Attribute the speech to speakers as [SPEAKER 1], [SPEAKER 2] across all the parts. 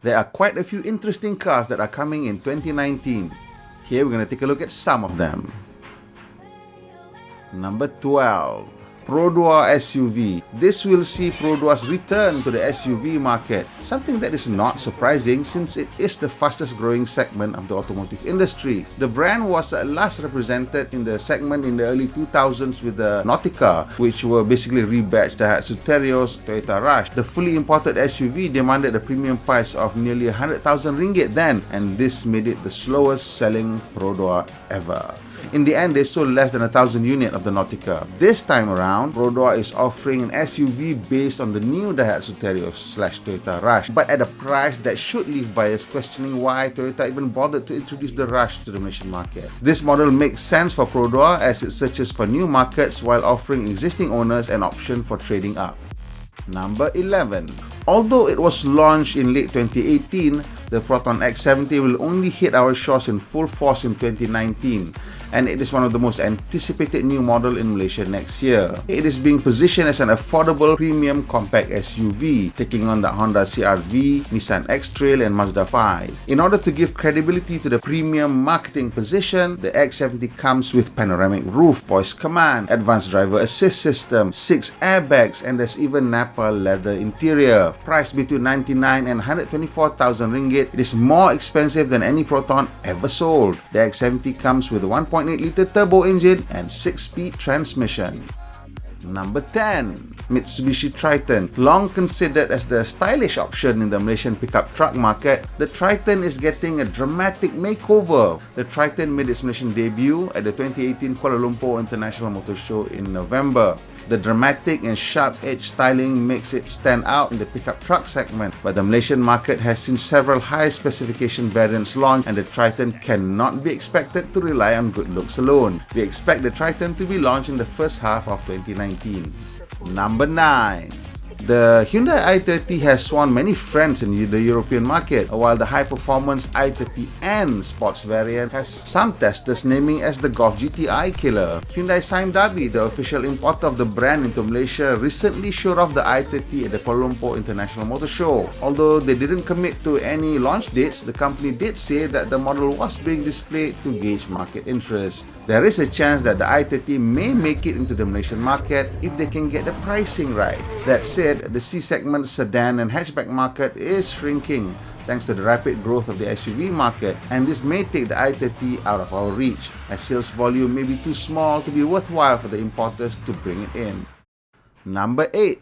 [SPEAKER 1] There are quite a few interesting cars that are coming in 2019. Here we're going to take a look at some of them. Number 12. Roadhua SUV. This will see Roadhua's return to the SUV market, something that is not surprising since it is the fastest growing segment of the automotive industry. The brand was last represented in the segment in the early 2000s with the Nautica, which were basically rebadged Daihatsu Terios, Toyota Rush. The fully imported SUV demanded a premium price of nearly 100,000 ringgit then, and this made it the slowest selling Roadhua ever. In the end, they sold less than 1,000 units of the Nautica. This time around, Roadhua is offering an SUV based on the new Daihatsu Terios/Toyota Rush, but at a price that should leave buyers questioning why Toyota even bothered to introduce the Rush to the Malaysian market. This model makes sense for Roadhua as it searches for new markets while offering existing owners an option for trading up. Number 11. Although it was launched in late 2018, the Proton X70 will only hit our shores in full force in 2019, and it is one of the most anticipated new model in Malaysia next year. It is being positioned as an affordable premium compact SUV, taking on the Honda CR-V, Nissan X-Trail and Mazda 5. In order to give credibility to the premium marketing position, the X70 comes with panoramic roof, voice command, advanced driver assist system, 6 airbags, and there's even Nappa leather interior. Priced between 99 and 124,000 ringgit, it is more expensive than any Proton ever sold. The X70 comes with a 1.8-litre turbo engine and 6-speed transmission. Number 10. Mitsubishi Triton. Long considered as the stylish option in the Malaysian pickup truck market, the Triton is getting a dramatic makeover. The Triton made its Malaysian debut at the 2018 Kuala Lumpur International Motor Show in November. The dramatic and sharp-edged styling makes it stand out in the pickup truck segment, but the Malaysian market has seen several high-specification variants launch, and the Triton cannot be expected to rely on good looks alone. We expect the Triton to be launched in the first half of 2019. Number 9. The Hyundai i30 has won many friends in the European market, while the high-performance i30N sports variant has some testers naming as the Golf GTI killer. Hyundai Sime Darby, the official importer of the brand into Malaysia, recently showed off the i30 at the Kuala Lumpur International Motor Show. Although they didn't commit to any launch dates, the company did say that the model was being displayed to gauge market interest. There is a chance that the i30 may make it into the Malaysian market if they can get the pricing right. That said, the C-segment sedan and hatchback market is shrinking thanks to the rapid growth of the SUV market, and this may take the i30 out of our reach, as sales volume may be too small to be worthwhile for the importers to bring it in. Number 8.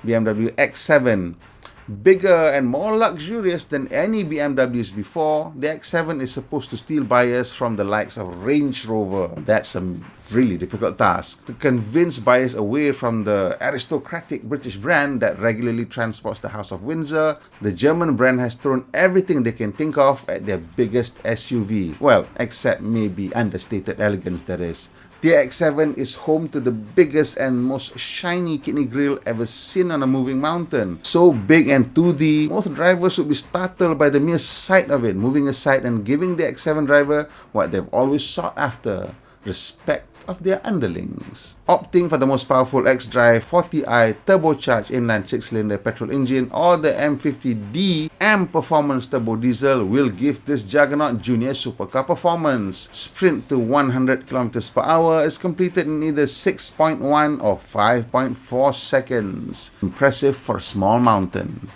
[SPEAKER 1] BMW X7. Bigger and more luxurious than any BMWs before, the X7 is supposed to steal buyers from the likes of Range Rover. That's a really difficult task. To convince buyers away from the aristocratic British brand that regularly transports the House of Windsor, the German brand has thrown everything they can think of at their biggest SUV. Well, except maybe understated elegance, that is. The X7 is home to the biggest and most shiny kidney grille ever seen on a moving mountain. So big and 2D, most drivers would be startled by the mere sight of it moving aside and giving the X7 driver what they've always sought after: respect of their underlings. Opting for the most powerful X-Drive 40i turbocharged inline 6-cylinder petrol engine or the M50D M Performance Turbo Diesel will give this juggernaut junior supercar performance. Sprint to 100 km per hour is completed in either 6.1 or 5.4 seconds. Impressive for a small mountain.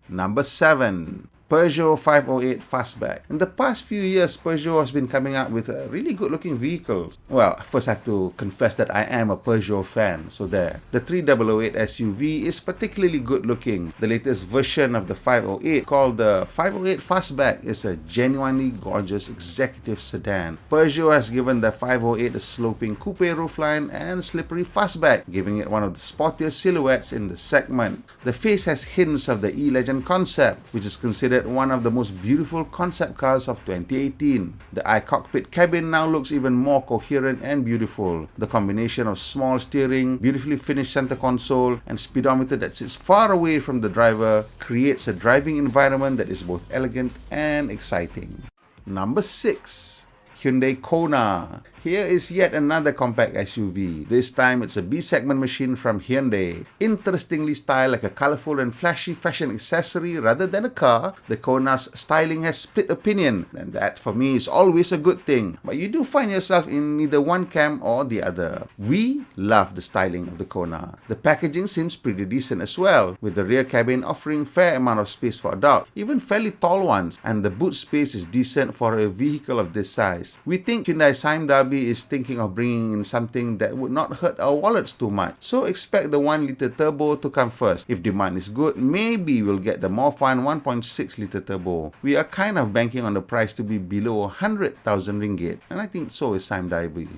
[SPEAKER 1] Number 7. Peugeot 508 Fastback. In the past few years, Peugeot has been coming out with really good-looking vehicles. Well, first I have to confess that I am a Peugeot fan, so there. The 3008 SUV is particularly good-looking. The latest version of the 508, called the 508 Fastback, is a genuinely gorgeous executive sedan. Peugeot has given the 508 a sloping coupe roofline and slippery fastback, giving it one of the sportiest silhouettes in the segment. The face has hints of the E-Legend concept, which is considered one of the most beautiful concept cars of 2018. The iCockpit cabin now looks even more coherent and beautiful. The combination of small steering, beautifully finished center console, and speedometer that sits far away from the driver creates a driving environment that is both elegant and exciting. Number 6. Hyundai Kona. Here is yet another compact SUV. This time it's a B-segment machine from Hyundai. Interestingly styled like a colorful and flashy fashion accessory rather than a car, the Kona's styling has split opinion, and that for me is always a good thing. But you do find yourself in either one camp or the other. We love the styling of the Kona. The packaging seems pretty decent as well, with the rear cabin offering fair amount of space for adults, even fairly tall ones, and the boot space is decent for a vehicle of this size. We think Hyundai Derby is thinking of bringing in something that would not hurt our wallets too much, so expect the 1-litre turbo to come first. If demand is good, maybe we'll get the more fun 1.6-litre turbo. We are kind of banking on the price to be below 100,000 ringgit, and I think so is Derby.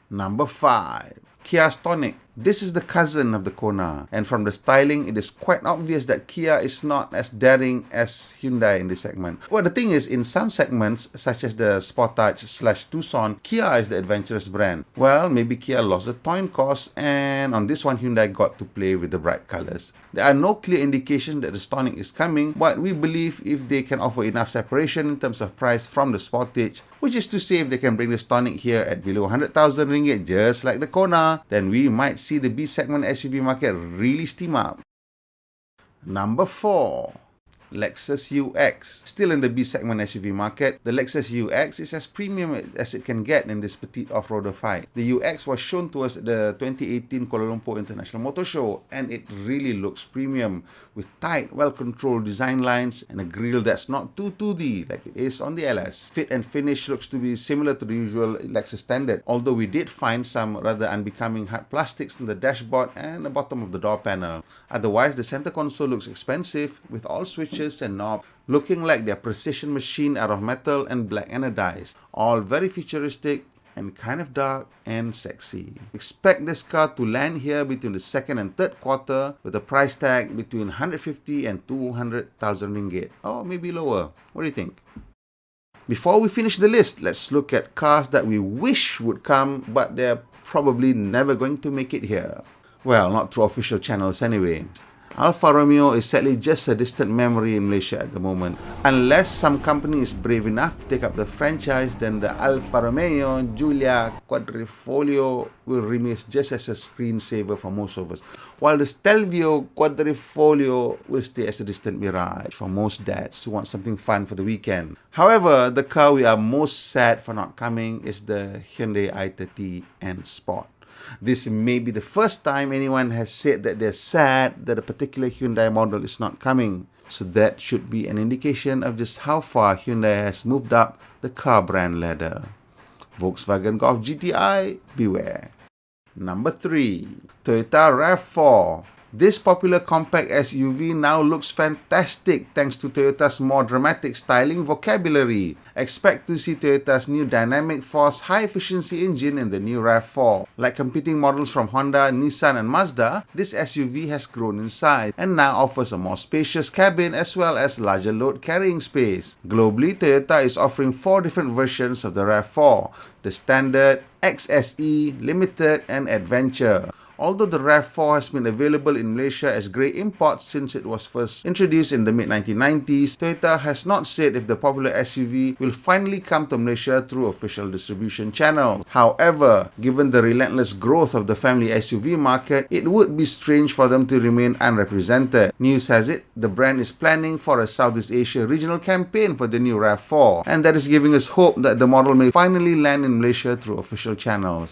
[SPEAKER 1] Number 5. Kia Stonic. This is the cousin of the Kona, and from the styling, it is quite obvious that Kia is not as daring as Hyundai in this segment. Well, the thing is, in some segments, such as the Sportage/Tucson, Kia is the adventurous brand. Well, maybe Kia lost the toy cost, and on this one, Hyundai got to play with the bright colors. There are no clear indications that the Stonic is coming, but we believe if they can offer enough separation in terms of price from the Sportage, which is to say if they can bring the Stonic here at below 100,000 ringgit just like the Kona, then we might see the B-segment SUV market really steam up. Number 4. Lexus UX. Still in the B-segment SUV market, the Lexus UX is as premium as it can get in this petite off-roader fight. The UX was shown to us at the 2018 Kuala Lumpur International Motor Show, and it really looks premium, with tight, well-controlled design lines and a grille that's not too toothy like it is on the LS. Fit and finish looks to be similar to the usual Lexus standard, although we did find some rather unbecoming hard plastics in the dashboard and the bottom of the door panel. Otherwise, the center console looks expensive, with all switches and knobs looking like they're precision machined out of metal and black anodized. All very futuristic and kind of dark and sexy. Expect this car to land here between the second and third quarter with a price tag between 150 and 200,000 ringgit, or maybe lower. What do you think? Before we finish the list, let's look at cars that we wish would come, but they're probably never going to make it here. Well, not through official channels anyway. Alfa Romeo is sadly just a distant memory in Malaysia at the moment. Unless some company is brave enough to take up the franchise, then the Alfa Romeo Giulia Quadrifoglio will remain just as a screensaver for most of us, while the Stelvio Quadrifoglio will stay as a distant mirage for most dads who want something fun for the weekend. However, the car we are most sad for not coming is the Hyundai i30 N Sport. This may be the first time anyone has said that they're sad that a particular Hyundai model is not coming. So that should be an indication of just how far Hyundai has moved up the car brand ladder. Volkswagen Golf GTI, beware. Number 3. Toyota RAV4. This popular compact SUV now looks fantastic thanks to Toyota's more dramatic styling vocabulary. Expect to see Toyota's new dynamic force high-efficiency engine in the new RAV4. Like competing models from Honda, Nissan and Mazda, this SUV has grown in size and now offers a more spacious cabin as well as larger load carrying space. Globally, Toyota is offering 4 different versions of the RAV4: the Standard, XSE, Limited and Adventure. Although the RAV4 has been available in Malaysia as grey import since it was first introduced in the mid-1990s, Toyota has not said if the popular SUV will finally come to Malaysia through official distribution channels. However, given the relentless growth of the family SUV market, it would be strange for them to remain unrepresented. News has it, the brand is planning for a Southeast Asia regional campaign for the new RAV4, and that is giving us hope that the model may finally land in Malaysia through official channels.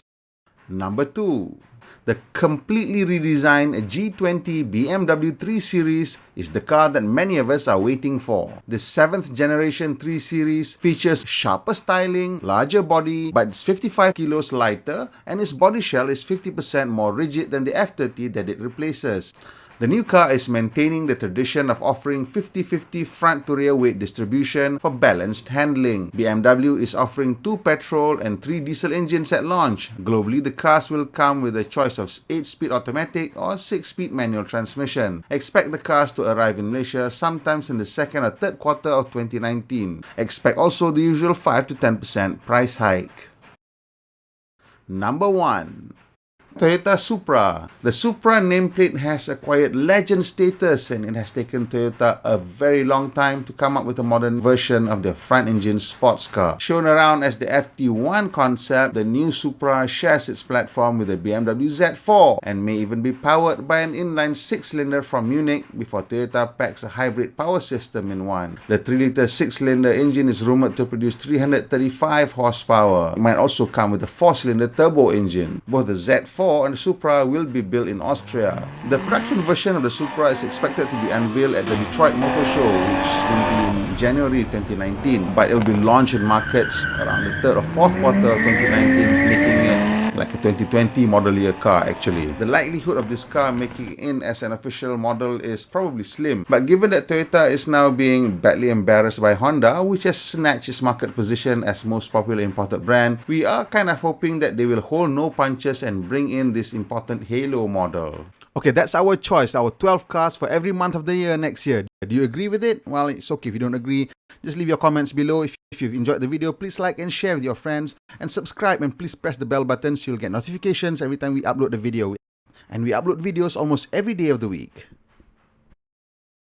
[SPEAKER 1] Number 2. The completely redesigned G20 BMW 3 Series is the car that many of us are waiting for. The 7th generation 3 Series features sharper styling, larger body, but it's 55 kilos lighter, and its body shell is 50% more rigid than the F30 that it replaces. The new car is maintaining the tradition of offering 50-50 front-to-rear weight distribution for balanced handling. BMW is offering 2 petrol and 3 diesel engines at launch. Globally, the cars will come with a choice of 8-speed automatic or 6-speed manual transmission. Expect the cars to arrive in Malaysia sometimes in the second or third quarter of 2019. Expect also the usual 5 to 10% price hike. Number 1. Toyota Supra. The Supra nameplate has acquired legend status, and it has taken Toyota a very long time to come up with a modern version of their front-engine sports car. Shown around as the FT1 concept, the new Supra shares its platform with the BMW Z4 and may even be powered by an inline 6-cylinder from Munich before Toyota packs a hybrid power system in one. The 3-litre 6-cylinder engine is rumored to produce 335 horsepower. It might also come with a 4-cylinder turbo engine. Both the Z4 and the Supra will be built in Austria. The production version of the Supra is expected to be unveiled at the Detroit Motor Show, which will be in January 2019, but it will be launched in markets around the 3rd or 4th quarter of 2019, making it like a 2020 model year car actually. The likelihood of this car making it in as an official model is probably slim, but given that Toyota is now being badly embarrassed by Honda, which has snatched its market position as most popular imported brand, we are kind of hoping that they will hold no punches and bring in this important halo model. Okay, that's our choice, our 12 cars for every month of the year next year. Do you agree with it? Well, it's okay if you don't agree. Just leave your comments below. If you've enjoyed the video, please like and share with your friends, and subscribe, and please press the bell button so you'll get notifications every time we upload the video. And we upload videos almost every day of the week.